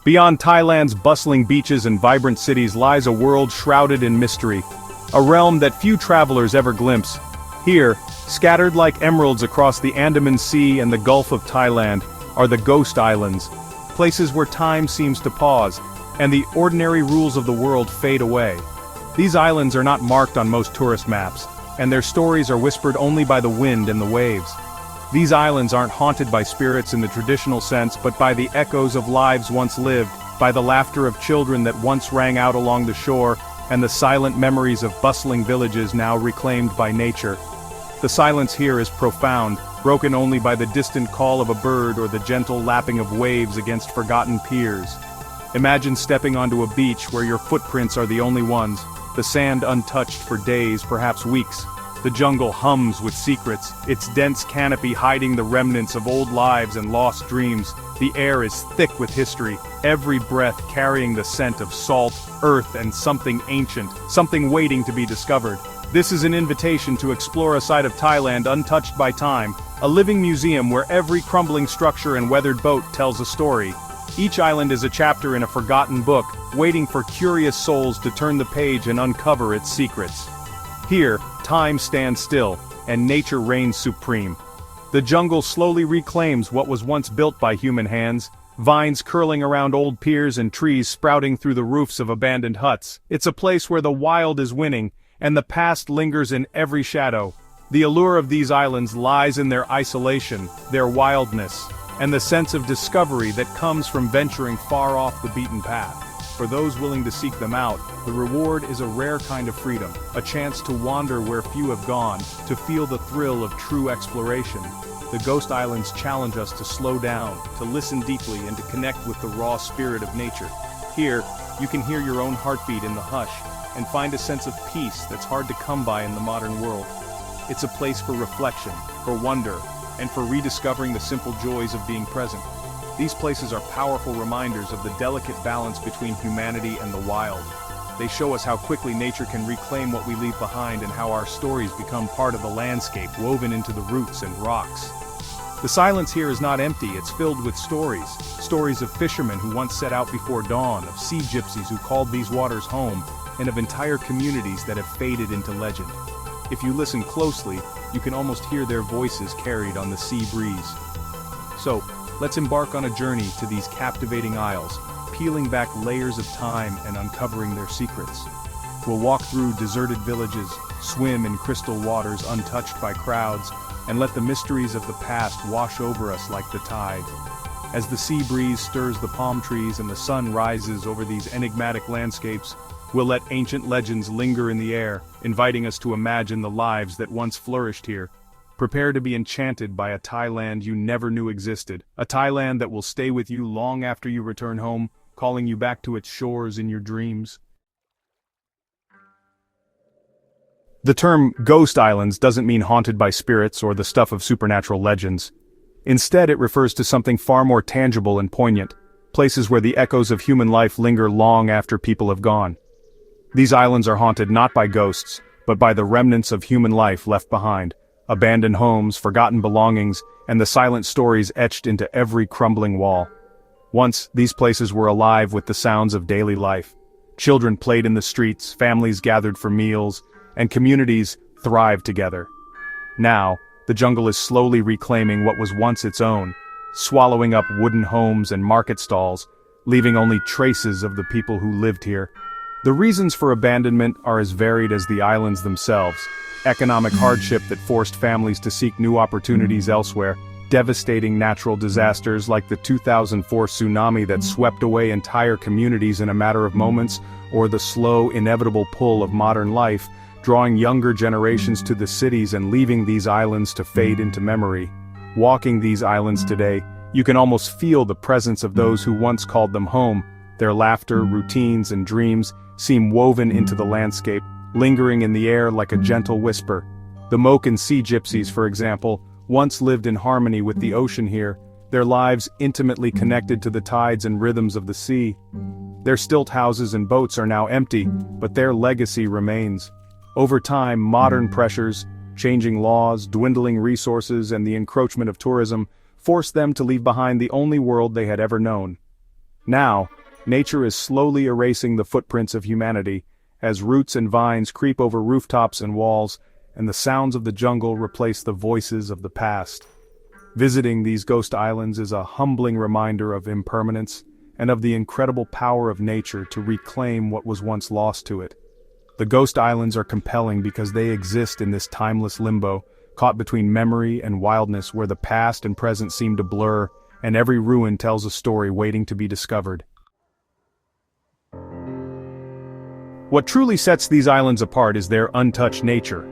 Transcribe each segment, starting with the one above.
Beyond Thailand's bustling beaches and vibrant cities lies a world shrouded in mystery, a realm that few travelers ever glimpse. Here, scattered like emeralds across the Andaman Sea and the Gulf of Thailand, are the Ghost Islands, places where time seems to pause, and the ordinary rules of the world fade away. These islands are not marked on most tourist maps, and their stories are whispered only by the wind and the waves. These islands aren't haunted by spirits in the traditional sense, but by the echoes of lives once lived, by the laughter of children that once rang out along the shore, and the silent memories of bustling villages now reclaimed by nature. The silence here is profound, broken only by the distant call of a bird or the gentle lapping of waves against forgotten piers. Imagine stepping onto a beach where your footprints are the only ones, the sand untouched for days, perhaps weeks. The jungle hums with secrets, its dense canopy hiding the remnants of old lives and lost dreams. The air is thick with history, every breath carrying the scent of salt, earth, and something ancient, something waiting to be discovered. This is an invitation to explore a side of Thailand untouched by time, a living museum where every crumbling structure and weathered boat tells a story. Each island is a chapter in a forgotten book, waiting for curious souls to turn the page and uncover its secrets. Here, time stands still, and nature reigns supreme. The jungle slowly reclaims what was once built by human hands, vines curling around old piers and trees sprouting through the roofs of abandoned huts. It's a place where the wild is winning, and the past lingers in every shadow. The allure of these islands lies in their isolation, their wildness, and the sense of discovery that comes from venturing far off the beaten path. For those willing to seek them out, the reward is a rare kind of freedom, a chance to wander where few have gone, to feel the thrill of true exploration. The Ghost Islands challenge us to slow down, to listen deeply, and to connect with the raw spirit of nature. Here, you can hear your own heartbeat in the hush, and find a sense of peace that's hard to come by in the modern world. It's a place for reflection, for wonder, and for rediscovering the simple joys of being present. These places are powerful reminders of the delicate balance between humanity and the wild. They show us how quickly nature can reclaim what we leave behind and how our stories become part of the landscape, woven into the roots and rocks. The silence here is not empty, it's filled with stories. Stories of fishermen who once set out before dawn, of sea gypsies who called these waters home, and of entire communities that have faded into legend. If you listen closely, you can almost hear their voices carried on the sea breeze. So, let's embark on a journey to these captivating isles, peeling back layers of time and uncovering their secrets. We'll walk through deserted villages, swim in crystal waters untouched by crowds, and let the mysteries of the past wash over us like the tide. As the sea breeze stirs the palm trees and the sun rises over these enigmatic landscapes, we'll let ancient legends linger in the air, inviting us to imagine the lives that once flourished here. Prepare to be enchanted by a Thailand you never knew existed, a Thailand that will stay with you long after you return home, calling you back to its shores in your dreams. The term Ghost Islands doesn't mean haunted by spirits or the stuff of supernatural legends. Instead, it refers to something far more tangible and poignant, places where the echoes of human life linger long after people have gone. These islands are haunted not by ghosts, but by the remnants of human life left behind. Abandoned homes, forgotten belongings, and the silent stories etched into every crumbling wall. Once, these places were alive with the sounds of daily life. Children played in the streets, families gathered for meals, and communities thrived together. Now, the jungle is slowly reclaiming what was once its own, swallowing up wooden homes and market stalls, leaving only traces of the people who lived here. The reasons for abandonment are as varied as the islands themselves. Economic hardship that forced families to seek new opportunities elsewhere, devastating natural disasters like the 2004 tsunami that swept away entire communities in a matter of moments, or the slow, inevitable pull of modern life, drawing younger generations to the cities and leaving these islands to fade into memory. Walking these islands today, you can almost feel the presence of those who once called them home. Their laughter, routines, and dreams seem woven into the landscape, lingering in the air like a gentle whisper. The Moken sea gypsies, for example, once lived in harmony with the ocean here, their lives intimately connected to the tides and rhythms of the sea. Their stilt houses and boats are now empty, but their legacy remains. Over time, modern pressures, changing laws, dwindling resources, and the encroachment of tourism forced them to leave behind the only world they had ever known. Now, nature is slowly erasing the footprints of humanity, as roots and vines creep over rooftops and walls, and the sounds of the jungle replace the voices of the past. Visiting these ghost islands is a humbling reminder of impermanence, and of the incredible power of nature to reclaim what was once lost to it. The ghost islands are compelling because they exist in this timeless limbo, caught between memory and wildness where the past and present seem to blur, and every ruin tells a story waiting to be discovered. What truly sets these islands apart is their untouched nature.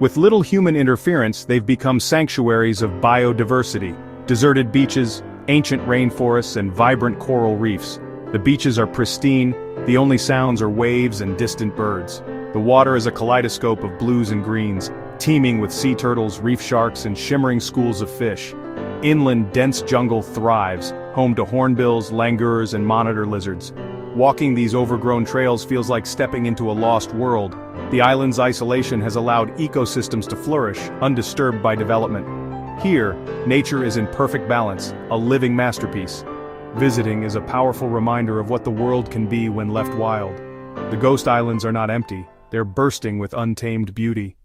With little human interference, they've become sanctuaries of biodiversity, deserted beaches, ancient rainforests, and vibrant coral reefs. The beaches are pristine, the only sounds are waves and distant birds. The water is a kaleidoscope of blues and greens, teeming with sea turtles, reef sharks, and shimmering schools of fish. Inland, dense jungle thrives, home to hornbills, langurs, and monitor lizards. Walking these overgrown trails feels like stepping into a lost world. The island's isolation has allowed ecosystems to flourish, undisturbed by development. Here, nature is in perfect balance, a living masterpiece. Visiting is a powerful reminder of what the world can be when left wild. The ghost islands are not empty, they're bursting with untamed beauty.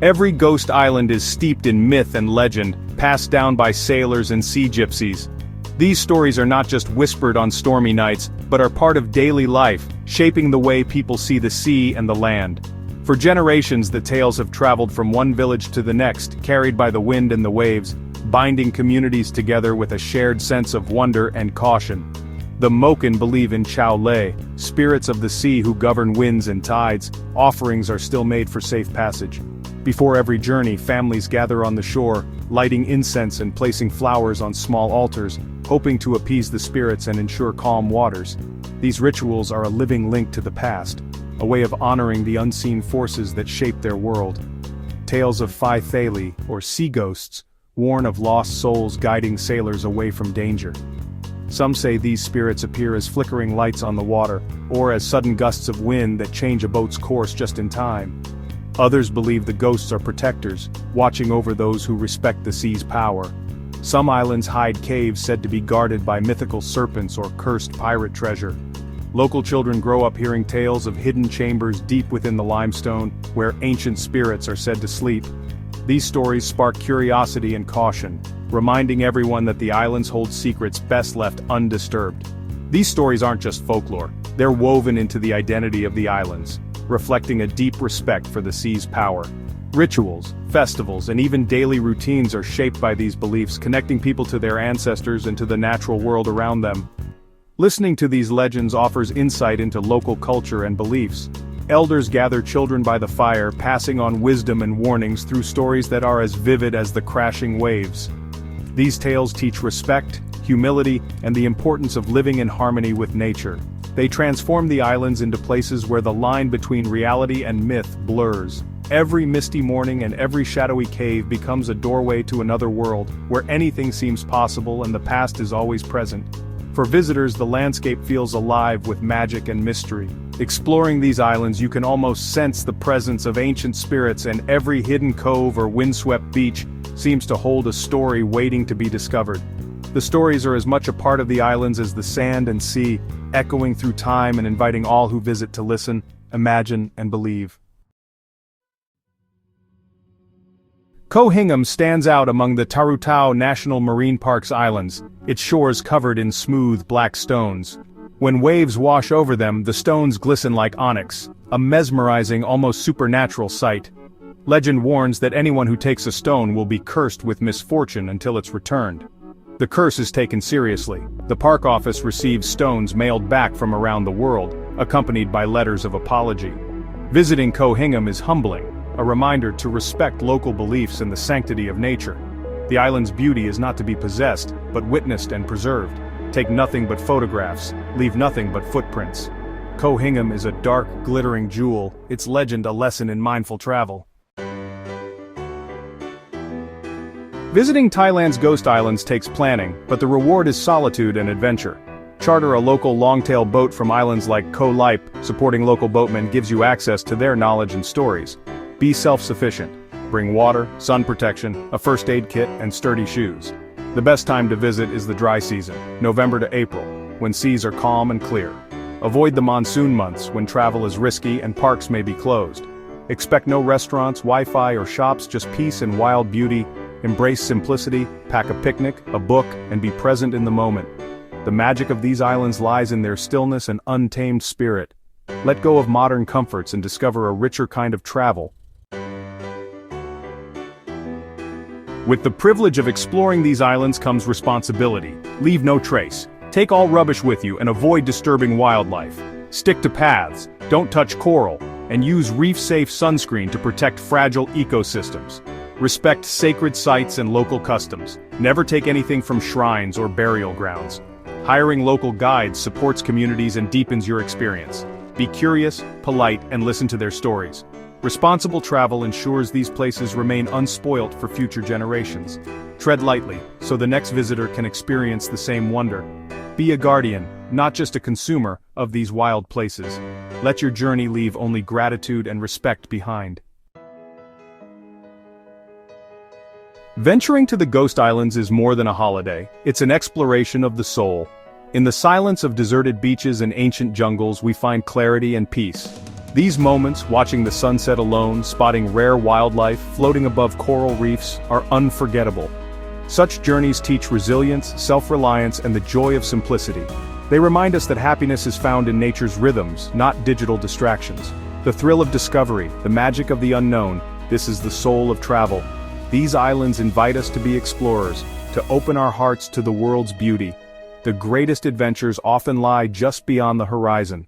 Every ghost island is steeped in myth and legend, passed down by sailors and sea gypsies. These stories are not just whispered on stormy nights, but are part of daily life, shaping the way people see the sea and the land. For generations, the tales have traveled from one village to the next, carried by the wind and the waves, binding communities together with a shared sense of wonder and caution. The Moken believe in Chow Lei, spirits of the sea who govern winds and tides. Offerings are still made for safe passage. Before every journey, families gather on the shore, lighting incense and placing flowers on small altars, hoping to appease the spirits and ensure calm waters. These rituals are a living link to the past, a way of honoring the unseen forces that shape their world. Tales of Phi Thali, or sea ghosts, warn of lost souls guiding sailors away from danger. Some say these spirits appear as flickering lights on the water, or as sudden gusts of wind that change a boat's course just in time. Others believe the ghosts are protectors, watching over those who respect the sea's power. Some islands hide caves said to be guarded by mythical serpents or cursed pirate treasure. Local children grow up hearing tales of hidden chambers deep within the limestone, where ancient spirits are said to sleep. These stories spark curiosity and caution, reminding everyone that the islands hold secrets best left undisturbed. These stories aren't just folklore, they're woven into the identity of the islands, reflecting a deep respect for the sea's power. Rituals, festivals, and even daily routines are shaped by these beliefs, connecting people to their ancestors and to the natural world around them. Listening to these legends offers insight into local culture and beliefs. Elders gather children by the fire, passing on wisdom and warnings through stories that are as vivid as the crashing waves. These tales teach respect, humility, and the importance of living in harmony with nature. They transform the islands into places where the line between reality and myth blurs. Every misty morning and every shadowy cave becomes a doorway to another world, where anything seems possible and the past is always present. For visitors, the landscape feels alive with magic and mystery. Exploring these islands, you can almost sense the presence of ancient spirits, and every hidden cove or windswept beach seems to hold a story waiting to be discovered. The stories are as much a part of the islands as the sand and sea, echoing through time and inviting all who visit to listen, imagine, and believe. Koh Hingham stands out among the Tarutao National Marine Park's islands, its shores covered in smooth black stones. When waves wash over them, the stones glisten like onyx, a mesmerizing, almost supernatural sight. Legend warns that anyone who takes a stone will be cursed with misfortune until it's returned. The curse is taken seriously. The park office receives stones mailed back from around the world, accompanied by letters of apology. Visiting Koh Hingham is humbling, a reminder to respect local beliefs and the sanctity of nature. The island's beauty is not to be possessed, but witnessed and preserved. Take nothing but photographs, leave nothing but footprints. Koh Hingham is a dark, glittering jewel, its legend a lesson in mindful travel. Visiting Thailand's ghost islands takes planning, but the reward is solitude and adventure. Charter a local longtail boat from islands like Koh Lipe. Supporting local boatmen gives you access to their knowledge and stories. Be self-sufficient. Bring water, sun protection, a first aid kit, and sturdy shoes. The best time to visit is the dry season, November to April, when seas are calm and clear. Avoid the monsoon months when travel is risky and parks may be closed. Expect no restaurants, Wi-Fi, or shops, just peace and wild beauty. Embrace simplicity, pack a picnic, a book, and be present in the moment. The magic of these islands lies in their stillness and untamed spirit. Let go of modern comforts and discover a richer kind of travel. With the privilege of exploring these islands comes responsibility. Leave no trace. Take all rubbish with you and avoid disturbing wildlife. Stick to paths, don't touch coral, and use reef-safe sunscreen to protect fragile ecosystems. Respect sacred sites and local customs. Never take anything from shrines or burial grounds. Hiring local guides supports communities and deepens your experience. Be curious, polite, and listen to their stories. Responsible travel ensures these places remain unspoilt for future generations. Tread lightly, so the next visitor can experience the same wonder. Be a guardian, not just a consumer, of these wild places. Let your journey leave only gratitude and respect behind. Venturing to the Ghost Islands is more than a holiday, it's an exploration of the soul. In the silence of deserted beaches and ancient jungles we find clarity and peace. These moments, watching the sunset alone, spotting rare wildlife, floating above coral reefs, are unforgettable. Such journeys teach resilience, self-reliance, and the joy of simplicity. They remind us that happiness is found in nature's rhythms, not digital distractions. The thrill of discovery, the magic of the unknown, this is the soul of travel. These islands invite us to be explorers, to open our hearts to the world's beauty. The greatest adventures often lie just beyond the horizon.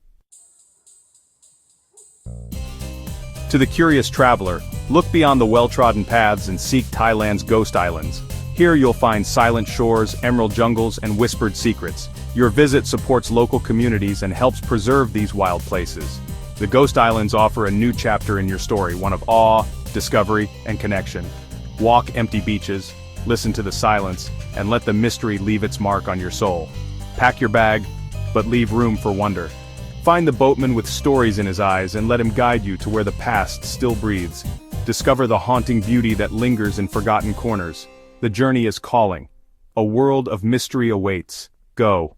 To the curious traveler, look beyond the well-trodden paths and seek Thailand's Ghost Islands. Here you'll find silent shores, emerald jungles, and whispered secrets. Your visit supports local communities and helps preserve these wild places. The Ghost Islands offer a new chapter in your story, one of awe, discovery, and connection. Walk empty beaches, listen to the silence, and let the mystery leave its mark on your soul. Pack your bag, but leave room for wonder. Find the boatman with stories in his eyes and let him guide you to where the past still breathes. Discover the haunting beauty that lingers in forgotten corners. The journey is calling. A world of mystery awaits. Go.